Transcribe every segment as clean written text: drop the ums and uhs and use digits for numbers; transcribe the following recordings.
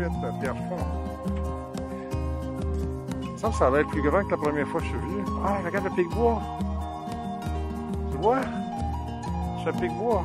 être Pierrefonds. Ça va être plus grand que la première fois que je suis venu. Ah, regarde le pic-bois. Tu vois? C'est un pic-bois.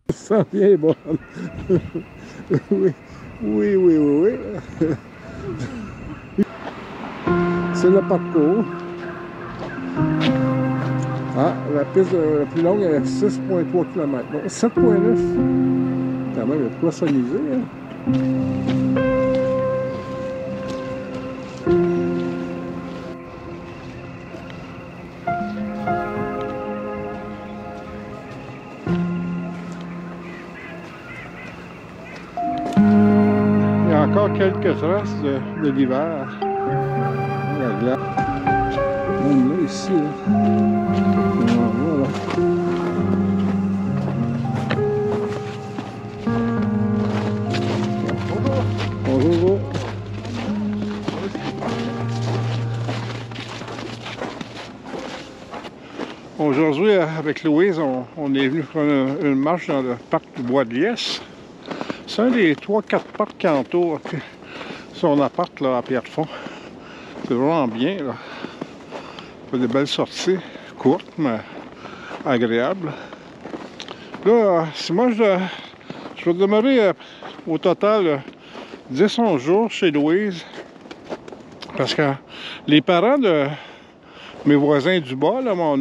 Ça vient bon. Oui, oui, oui, oui, oui. C'est le parcours. Ah, la piste la plus longue est 6,3 km. Bon, 7,9. Quand même, il y a de quoi s'amuser, hein? Il y a encore quelques traces de l'hiver. La glace. Même là, ici, là. Voilà. Bonjour. Aujourd'hui, avec Louise, on est venu faire une marche dans le parc du Bois de Liesse. C'est un des 3-4 parcs qui entourent son appart là, à Pierrefonds. C'est vraiment bien, là. Il fait des belles sorties, courtes, mais agréables. Là, si moi je vais demeurer au total 10-11 jours chez Louise. Parce que les parents de mes voisins du bas, là, moi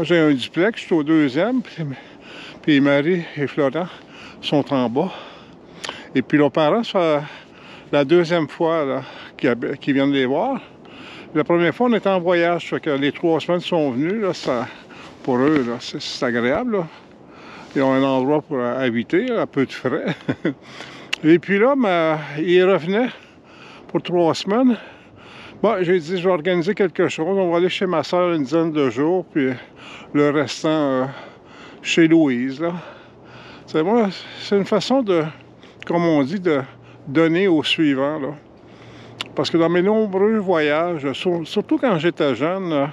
j'ai un duplex, je suis au deuxième, puis Marie et Florent sont en bas. Et puis leurs parents, c'est la deuxième fois qu'ils viennent les voir. La première fois, on était en voyage, fait que les 3 semaines sont venues, là, pour eux, c'est agréable. Là. Ils ont un endroit pour habiter, là, à peu de frais. Et puis là, ils revenaient pour 3 semaines. Bon, j'ai dit, je vais organiser quelque chose. On va aller chez ma soeur une dizaine de jours, puis le restant chez Louise. Là. C'est une façon de, comme on dit, de donner au suivant. Là. Parce que dans mes nombreux voyages, surtout quand j'étais jeune,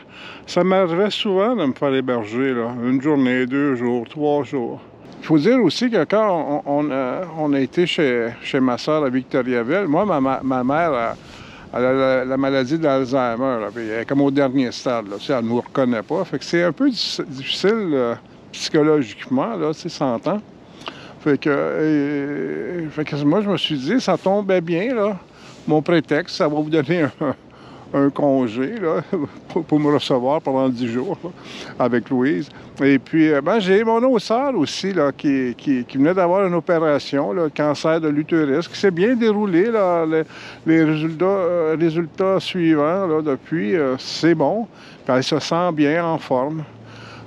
ça m'arrivait souvent de me faire héberger. Là, 1 journée, 2 jours, 3 jours. Il faut dire aussi que quand on a été chez ma soeur à Victoriaville, moi, ma mère, elle a la maladie d'Alzheimer. Elle est comme au dernier stade. Là, elle ne nous reconnaît pas. Fait que c'est un peu difficile psychologiquement, là, 100 ans. Fait que moi, je me suis dit, ça tombait bien, là. Mon prétexte, ça va vous donner un congé là, pour me recevoir pendant 10 jours là, avec Louise. Et puis, j'ai mon autre sœur aussi là, qui venait d'avoir une opération, le cancer de l'utérus, qui s'est bien déroulé. Là, les résultats suivants là, depuis, c'est bon. Puis elle se sent bien en forme.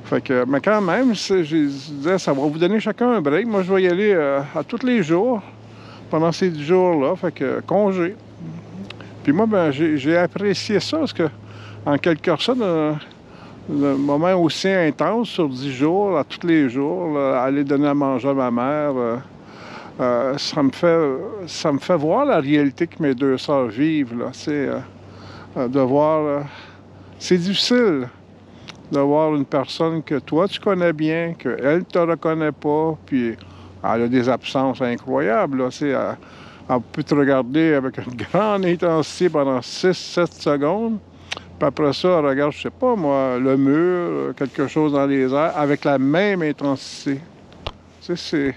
Fait que, mais quand même, je disais, ça va vous donner chacun un break. Moi, je vais y aller à tous les jours, pendant ces 10 jours-là. Fait que, congé. Puis moi, j'ai apprécié ça, parce que, en quelque sorte, un moment aussi intense sur 10 jours, à tous les jours, là, aller donner à manger à ma mère, ça me fait voir la réalité que mes 2 sœurs vivent. C'est de voir... c'est difficile de voir une personne que toi, tu connais bien, qu'elle ne te reconnaît pas, puis elle a des absences incroyables. Là, elle peut te regarder avec une grande intensité pendant 6-7 secondes. Puis après ça, elle regarde, je sais pas moi, le mur, quelque chose dans les airs, avec la même intensité. C'est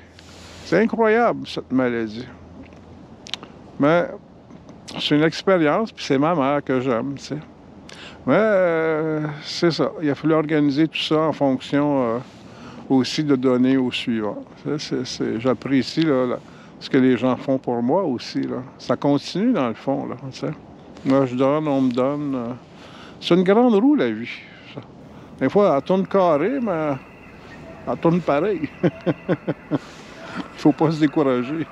incroyable, cette maladie. Mais c'est une expérience, puis c'est ma mère que j'aime, tu sais. Mais c'est ça. Il a fallu organiser tout ça en fonction aussi de donner au suivant. J'apprécie ce que les gens font pour moi aussi. Là. Ça continue dans le fond. Là, tu sais. Moi, je donne, on me donne. C'est une grande roue, la vie. Ça. Des fois, elle tourne carré, mais elle tourne pareil. Il faut pas se décourager.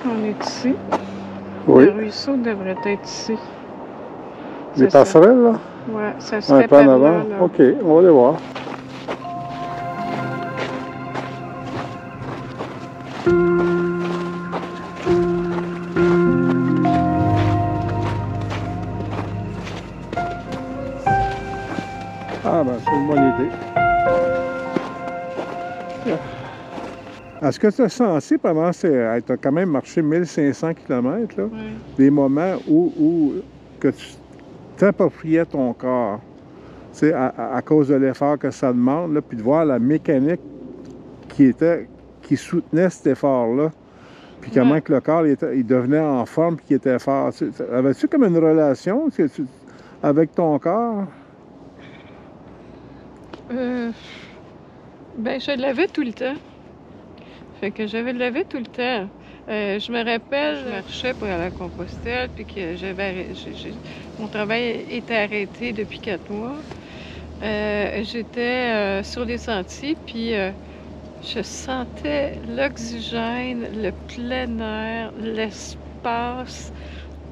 On est ici. Oui. Le ruisseau devrait être ici. Les passerelles, là? Oui, ça serait un peu en avant? là. OK, on va aller voir. Ah ben, c'est une bonne idée. Est-ce que tu as senti pendant tu as quand même marché 1500 km, là, Oui. des moments où que tu t'appropriais ton corps, tu sais, à cause de l'effort que ça demande, là, puis de voir la mécanique qui soutenait cet effort-là, puis comment que le corps il devenait en forme, puis qu'il était fort. Avais-tu comme une relation avec ton corps? Ben, je l'avais tout le temps. Fait que je l'avais tout le temps. Je me rappelle, je marchais pour aller à Compostelle, puis que mon travail était arrêté depuis 4 mois. J'étais sur des sentiers, puis je sentais l'oxygène, le plein air, l'espace,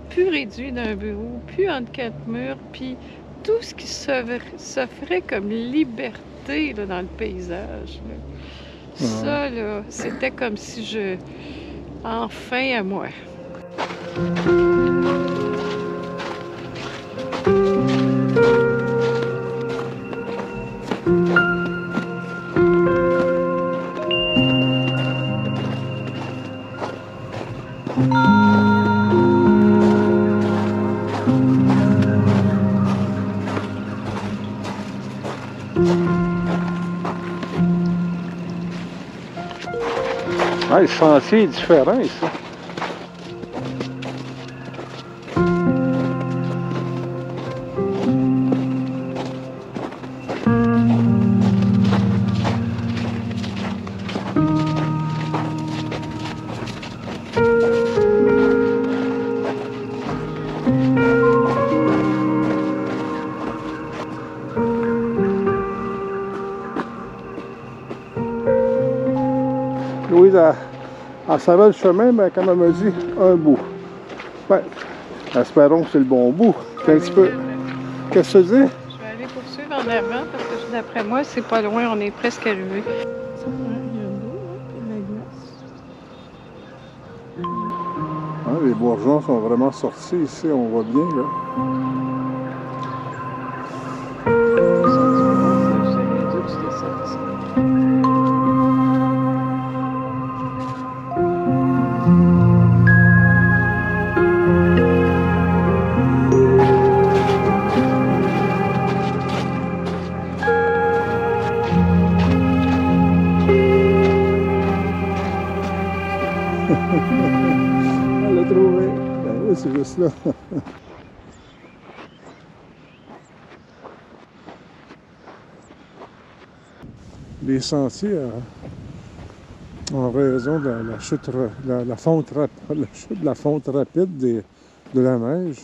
plus réduit d'un bureau, plus entre 4 murs, puis tout ce qui s'offrait comme liberté là, dans le paysage. Là. Ça, là, c'était comme si je... Enfin à moi. Ah, le sentier est différent ici. Louise, elle savait le chemin, mais comme elle m'a dit, un bout. Ben, espérons que c'est le bon bout. Un petit peu. Qu'est-ce que tu dis? Je vais aller poursuivre en avant parce que d'après moi, c'est pas loin, on est presque arrivé. Ah, les bourgeons sont vraiment sortis ici, on voit bien là. Elle l'a trouvé. Ben oui, c'est juste là. Les sentiers en raison de la chute, la fonte, la chute de la fonte rapide de la neige,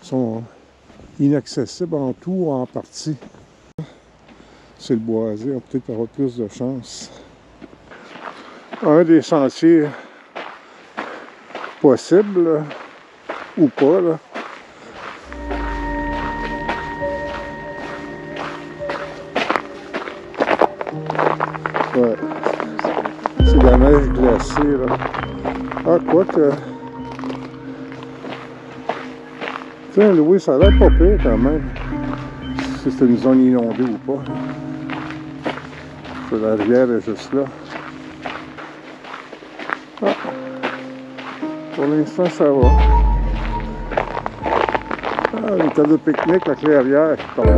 sont inaccessibles en tout ou en partie. C'est le boisé, on peut-être avoir plus de chance. Un des sentiers possibles, là, ou pas, là. Ouais. C'est la neige glacée, là. Ah, quoi que... Tiens, Louis, ça a l'air pas pire quand même. Si c'est une zone inondée ou pas. La rivière est juste là. Ah. Pour l'instant, ça va. Ah, les tas de pique-nique, la clairière qui parlait.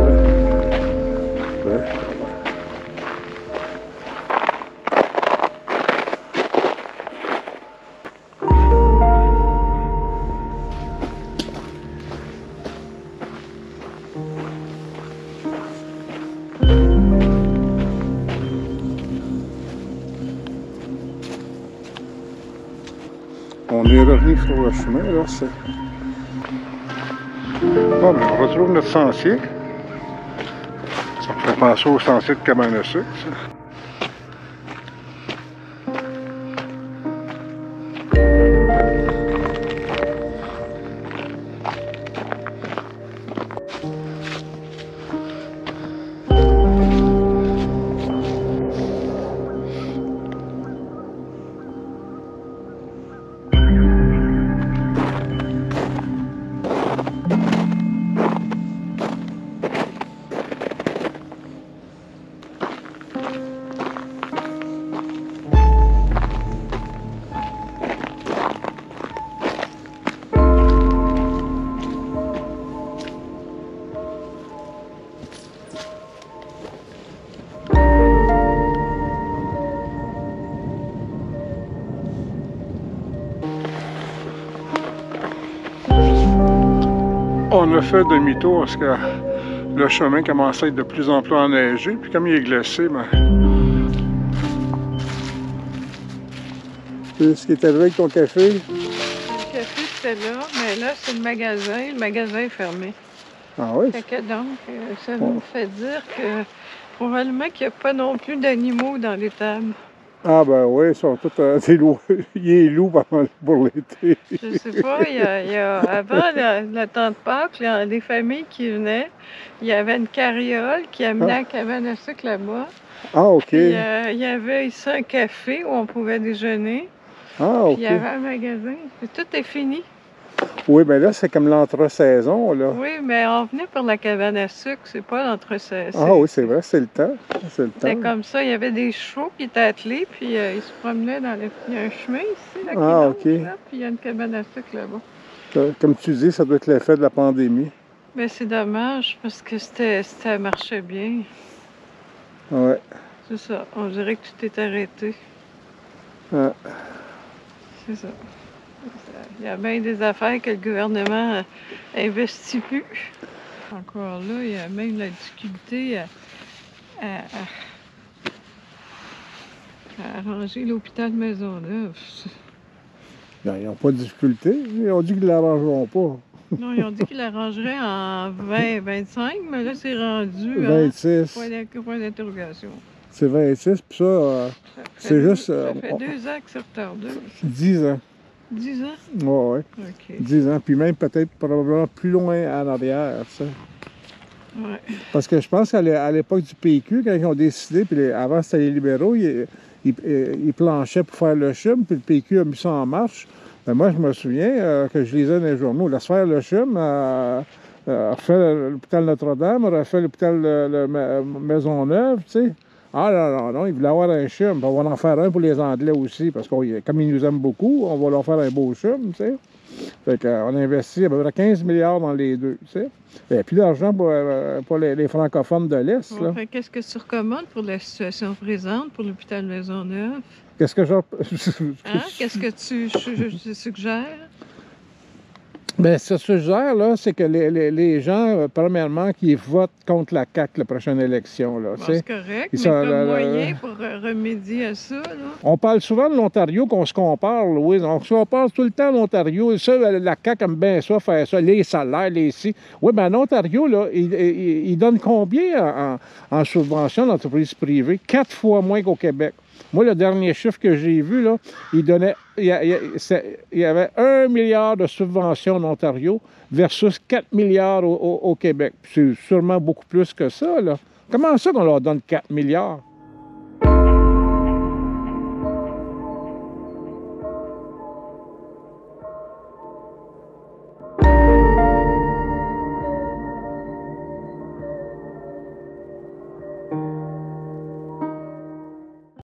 Ouais. On est revenu sur le chemin, là, c'est... Bon, ben, on retrouve notre sentier. Ça me fait penser au sentier de cabane à sucre, ça. On a fait demi-tour parce que le chemin commençait à être de plus en plus enneigé, puis comme il est glacé, ben... C'est ce qui est arrivé avec ton café? Le café, c'était là, mais là, c'est le magasin est fermé. Ah oui? Fait que donc, ça nous fait dire que probablement qu'il n'y a pas non plus d'animaux dans les tables. Ah ben oui, ils sont tous des loups. Il est loup pour l'été. Je sais pas, il y a avant le temps de Pâques, il y a des familles qui venaient. Il y avait une carriole qui amenait la cabane à sucre là-bas. Ah, OK. Puis, il y avait ici un café où on pouvait déjeuner. Ah, OK. Puis il y avait un magasin. Puis tout est fini. Oui, ben là, c'est comme l'entre-saison, là. Oui, mais on venait pour la cabane à sucre, c'est pas l'entre-saison. Ah oui, c'est vrai, c'est le temps. C'est le C'était temps. comme ça, il y avait des chevaux qui étaient attelés, puis ils se promenaient dans le... Il y a un chemin ici, là, qui longe, OK. là, puis il y a une cabane à sucre là-bas. Comme tu dis, ça doit être l'effet de la pandémie. Mais c'est dommage, parce que ça marchait bien. Ouais. C'est ça, on dirait que tout est arrêté. Ah. C'est ça. Il y a bien des affaires que le gouvernement investit plus. Encore là, il y a même la difficulté à arranger l'hôpital Maisonneuve. Ben, ils n'ont pas de difficulté. Ils ont dit qu'ils ne l'arrangeront pas. Non, ils ont dit qu'ils l'arrangeraient en 20-25, mais là, c'est rendu 26. Point d'interrogation. C'est 26, puis ça, c'est juste... Ça fait 2 ans que c'est retardé. 10 ans. 10 ans? Oui, oui. OK. 10 ans, puis même peut-être probablement plus loin en arrière, ça. Ouais. Parce que je pense qu'à l'époque du PQ, quand ils ont décidé, puis avant c'était les libéraux, ils planchaient pour faire le CHUM, puis le PQ a mis ça en marche. Ben moi, je me souviens que je lisais dans les journaux, laisse faire le CHUM, refait l'hôpital Notre-Dame, refait l'hôpital Maisonneuve, tu sais. Ah non, ils voulaient avoir un CHUM, on va en faire un pour les Anglais aussi, parce que comme ils nous aiment beaucoup, on va leur faire un beau CHUM, tu sais. Fait qu'on a investi à peu près 15 milliards dans les deux, tu sais. Il n'y a plus d'argent pour les francophones de l'Est, là. Qu'est-ce que tu recommandes pour la situation présente pour l'hôpital Maisonneuve? Qu'est-ce que je... Hein? Qu'est-ce que tu suggères? Bien, ce que je suggère, là, c'est que les gens, premièrement, qui votent contre la CAQ la prochaine élection, là, Bon, tu sais. c'est correct, Ils mais sont, comme moyen pour remédier à ça, là. On parle souvent de l'Ontario qu'on se compare, Louise. On se compare tout le temps l'Ontario. Ça, la CAQ aime bien ça, faire ça, les salaires, les ci. Oui, bien, en Ontario, là, ils donnent combien en subvention d'entreprises privées? 4 fois moins qu'au Québec. Moi, le dernier chiffre que j'ai vu, là, il y avait 1 milliard de subventions en Ontario versus 4 milliards au Québec. C'est sûrement beaucoup plus que ça, là. Comment ça qu'on leur donne 4 milliards?